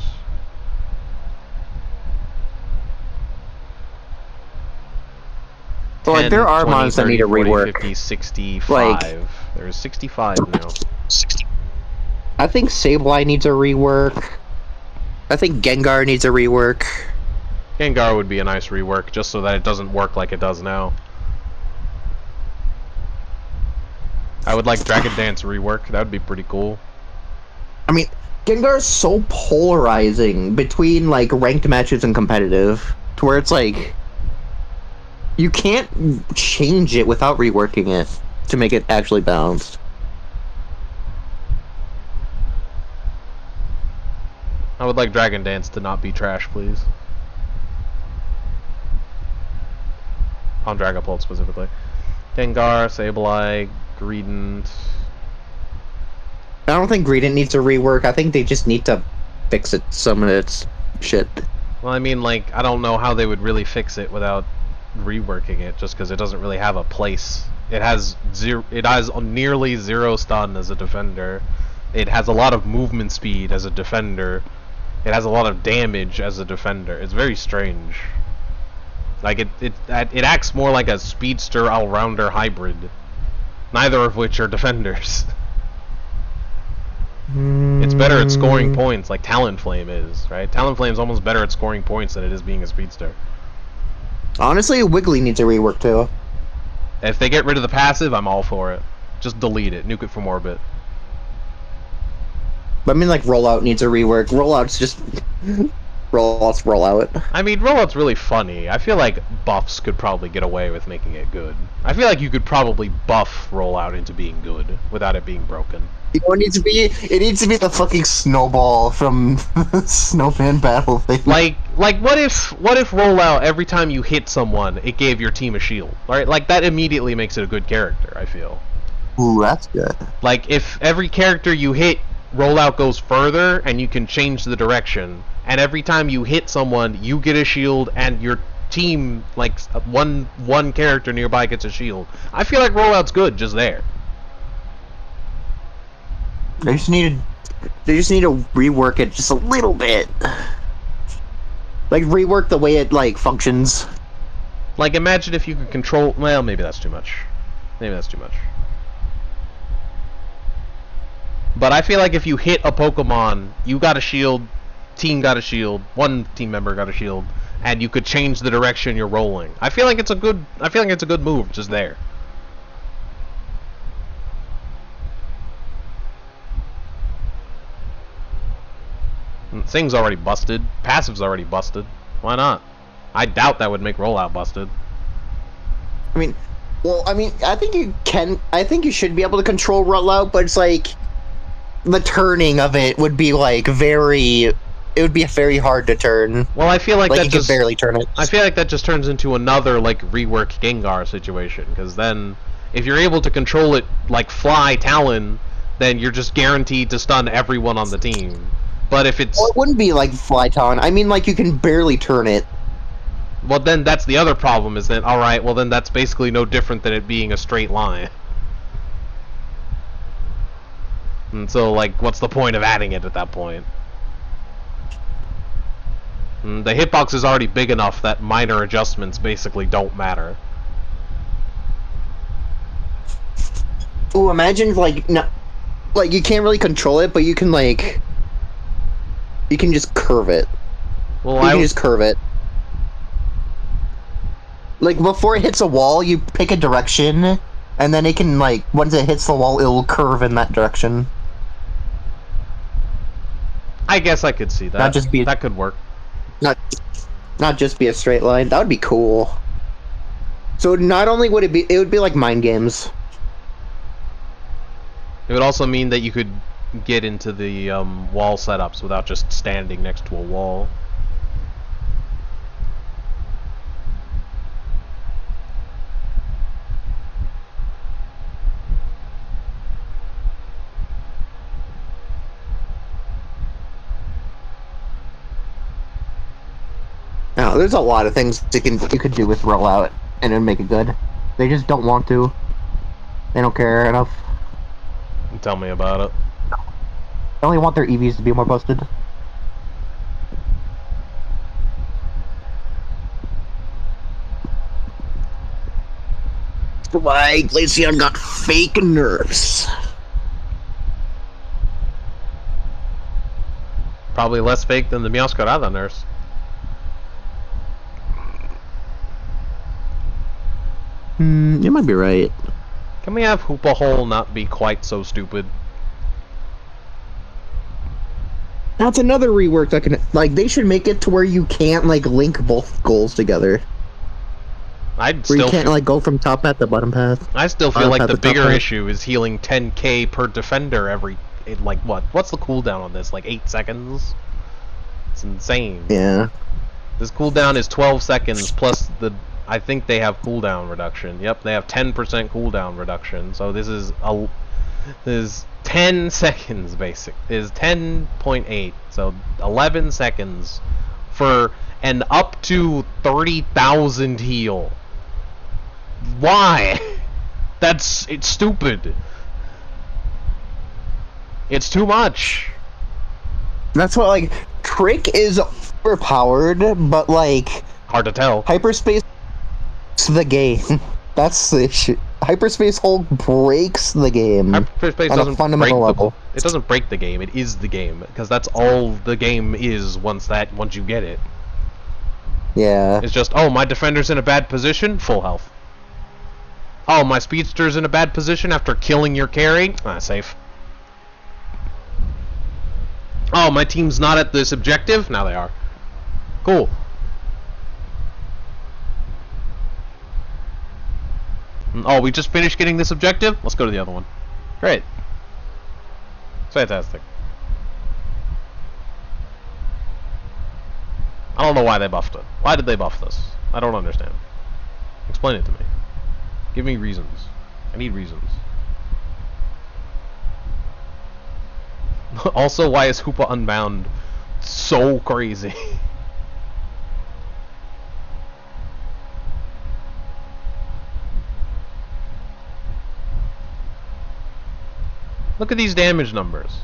Speaker 4: So like there are
Speaker 2: 20,
Speaker 4: mons that
Speaker 2: 30,
Speaker 4: need a
Speaker 2: 40,
Speaker 4: rework.
Speaker 2: 50, 65.
Speaker 4: Like,
Speaker 2: there's 65 now.
Speaker 4: I think Sableye needs a rework. I think Gengar needs a rework.
Speaker 2: Gengar would be a nice rework, just so that it doesn't work like it does now. I would like Dragon Dance rework. That would be pretty cool.
Speaker 4: I mean, Gengar is so polarizing between like ranked matches and competitive, to where it's like You can't change it without reworking it to make it actually balanced.
Speaker 2: I would like Dragon Dance to not be trash, please. On Dragapult specifically. Gengar, Sableye, Greedent.
Speaker 4: I don't think Greedent needs a rework. I think they just need to fix it, some of its shit.
Speaker 2: Well, I mean, like, I don't know how they would really fix it without reworking it, just because it doesn't really have a place. It has nearly 0 stun as a defender. It has a lot of movement speed as a defender. It has a lot of damage as a defender. It's very strange. Like, it acts more like a speedster all-rounder hybrid. Neither of which are defenders. It's better at scoring points, like Talonflame is, right? Talonflame's almost better at scoring points than it is being a speedster.
Speaker 4: Honestly, Wiggly needs a rework too.
Speaker 2: If they get rid of the passive, I'm all for it. Just delete it. Nuke it from orbit.
Speaker 4: But I mean, like, Rollout needs a rework. Rollout's just... Rollout's Rollout.
Speaker 2: I mean, Rollout's really funny. I feel like buffs could probably get away with making it good. I feel like you could probably buff Rollout into being good without it being broken.
Speaker 4: You know what it needs to be? It needs to be the fucking snowball from Snowman Battle thing.
Speaker 2: Like what if Rollout, every time you hit someone, it gave your team a shield? Right? Like, that immediately makes it a good character, I feel.
Speaker 4: Ooh, that's good.
Speaker 2: Like, if every character you hit, Rollout goes further, and you can change the direction, and every time you hit someone, you get a shield, and your team, like, one character nearby gets a shield. I feel like Rollout's good just there.
Speaker 4: They just need to rework it just a little bit. Like, rework the way it, like, functions.
Speaker 2: Like, imagine if you could control... Well, maybe that's too much. Maybe that's too much. But I feel like if you hit a Pokemon, you got a shield, team got a shield, one team member got a shield, and you could change the direction you're rolling. I feel like it's a good move just there. Thing's already busted. Passive's already busted. Why not? I doubt that would make Rollout busted.
Speaker 4: I mean, I think you can. I think you should be able to control Rollout, but it's like the turning of it would be like very. It would be very hard to turn.
Speaker 2: Well, I feel like that
Speaker 4: you
Speaker 2: just
Speaker 4: can barely turn it.
Speaker 2: I feel like that just turns into another like rework Gengar situation, because then if you're able to control it like Fly Talon, then you're just guaranteed to stun everyone on the team. But if it's...
Speaker 4: Well, it wouldn't be like Flyton. I mean, like, you can barely turn it.
Speaker 2: Well, then that's the other problem, is that, alright, well then that's basically no different than it being a straight line. And so, like, what's the point of adding it at that point? And the hitbox is already big enough that minor adjustments basically don't matter.
Speaker 4: Ooh, imagine, like, no, like, you can't really control it, but you can, like... You can just curve it.
Speaker 2: Well,
Speaker 4: you can just curve it. Like, before it hits a wall, you pick a direction, and then it can, like, once it hits the wall, it'll curve in that direction.
Speaker 2: I guess I could see that.
Speaker 4: Not just be
Speaker 2: that could work.
Speaker 4: Not just be a straight line. That would be cool. So not only would it would be like mind games.
Speaker 2: It would also mean that you could get into the wall setups without just standing next to a wall.
Speaker 4: Now, there's a lot of things you could do with Rollout and then make it good. They just don't want to. They don't care enough.
Speaker 2: Tell me about it.
Speaker 4: They only want their EVs to be more busted. Why Glaceon got fake nerfs?
Speaker 2: Probably less fake than the Meowscarada nurse.
Speaker 4: You might be right.
Speaker 2: Can we have Hoopa Hole not be quite so stupid?
Speaker 4: That's another rework that can, like, they should make it to where you can't, like, link both goals together.
Speaker 2: I'd
Speaker 4: Where
Speaker 2: still
Speaker 4: you can't
Speaker 2: feel,
Speaker 4: like go from top path to bottom path.
Speaker 2: I still feel
Speaker 4: bottom
Speaker 2: like
Speaker 4: path
Speaker 2: the
Speaker 4: to top
Speaker 2: bigger
Speaker 4: path.
Speaker 2: issue is healing 10k per defender every, like what? What's the cooldown on this? Like 8 seconds? It's insane.
Speaker 4: Yeah.
Speaker 2: This cooldown is 12 seconds plus the, I think they have cooldown reduction. Yep, they have 10% cooldown reduction. So this is 10 seconds basic. Is 10.8. So 11 seconds for an up to 30,000 heal. Why? It's stupid. It's too much.
Speaker 4: That's what, like, Trick is overpowered, but, like,
Speaker 2: Hard to tell.
Speaker 4: Hyperspace the game. That's the issue. Hyperspace Hulk breaks the game
Speaker 2: Hyperspace
Speaker 4: on a
Speaker 2: doesn't
Speaker 4: fundamental
Speaker 2: break
Speaker 4: level.
Speaker 2: it doesn't break the game. It is the game because that's all the game is once you get it.
Speaker 4: Yeah.
Speaker 2: It's just, oh, my defender's in a bad position, full health. Oh, my speedster's in a bad position after killing your carry, safe. Oh, my team's not at this objective, now they are. Cool. Oh, we just finished getting this objective? Let's go to the other one. Great. Fantastic. I don't know why they buffed it. Why did they buff this? I don't understand. Explain it to me. Give me reasons. I need reasons. Also, why is Hoopa Unbound so crazy? Look at these damage numbers.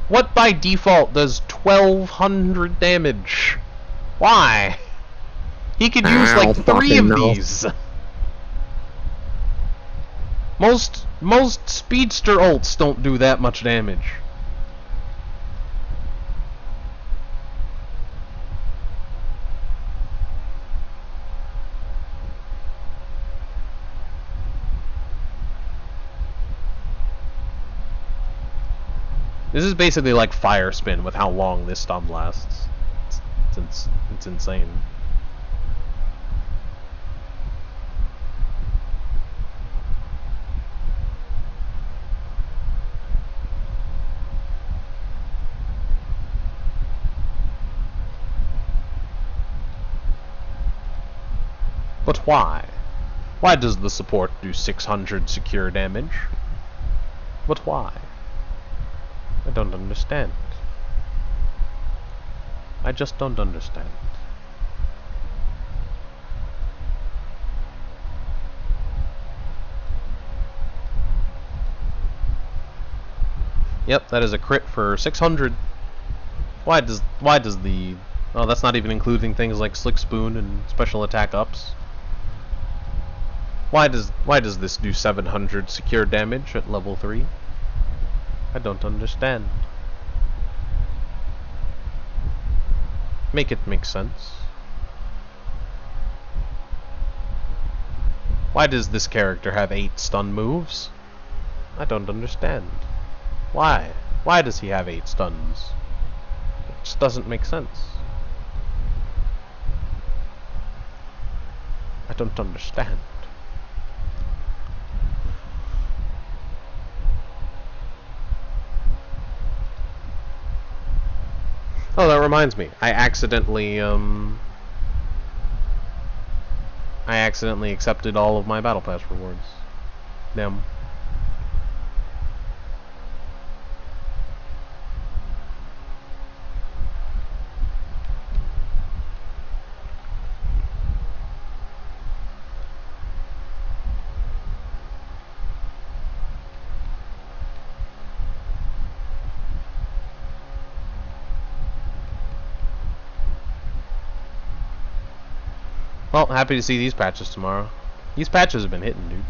Speaker 2: What by default does 1200 damage? Why? He could use like 3 of these. Most speedster ults don't do that much damage. This is basically like fire spin with how long this stun lasts. It's insane. But why? Why does the support do 600 secure damage? But why? I don't understand. I just don't understand. Yep, that is a crit for 600. Why does the... Oh, that's not even including things like Slick Spoon and special attack ups. Why does this do 700 secure damage at level 3? I don't understand. Make it make sense. Why does this character have 8 stun moves? I don't understand. Why? Why does he have 8 stuns? It just doesn't make sense. I don't understand. Oh, that reminds me. I accidentally accepted all of my Battle Pass rewards. Damn. Well, happy to see these patches tomorrow. These patches have been hitting, dude.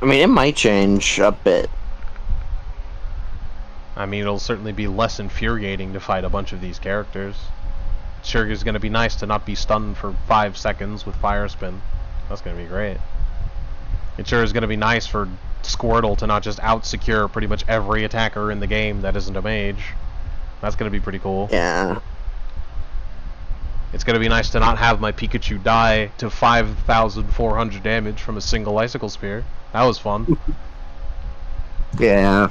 Speaker 4: I mean, it might change a bit.
Speaker 2: I mean, it'll certainly be less infuriating to fight a bunch of these characters. Sure is going to be nice to not be stunned for 5 seconds with Fire Spin. That's going to be great. It sure is going to be nice for Squirtle to not just out-secure pretty much every attacker in the game that isn't a mage. That's going to be pretty cool.
Speaker 4: Yeah.
Speaker 2: It's going to be nice to not have my Pikachu die to 5,400 damage from a single Icicle Spear. That was fun.
Speaker 4: Yeah.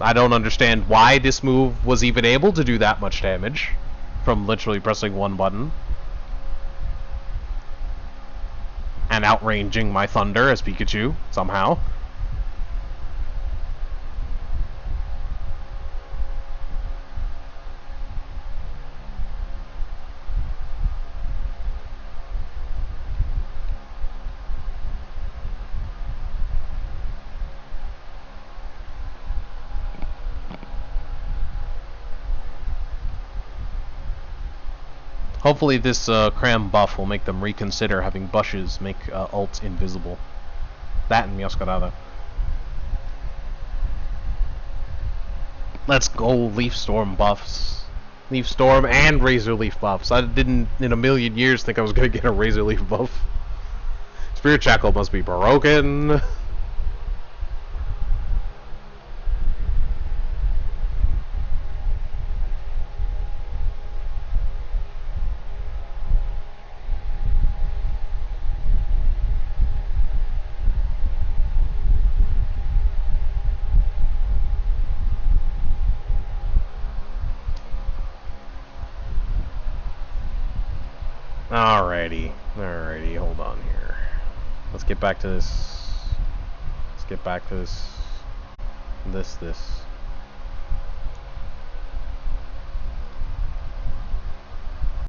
Speaker 2: I don't understand why this move was even able to do that much damage from literally pressing one button. And outranging my Thunder as Pikachu, somehow. Hopefully this cram buff will make them reconsider having bushes make ult invisible. That and Mioscarada. Let's go Leaf Storm buffs. Leaf Storm and Razor Leaf buffs. I didn't in a million years think I was going to get a Razor Leaf buff. Spirit Shackle must be broken. Alrighty, hold on here. Let's get back to this. Let's get back to this. This.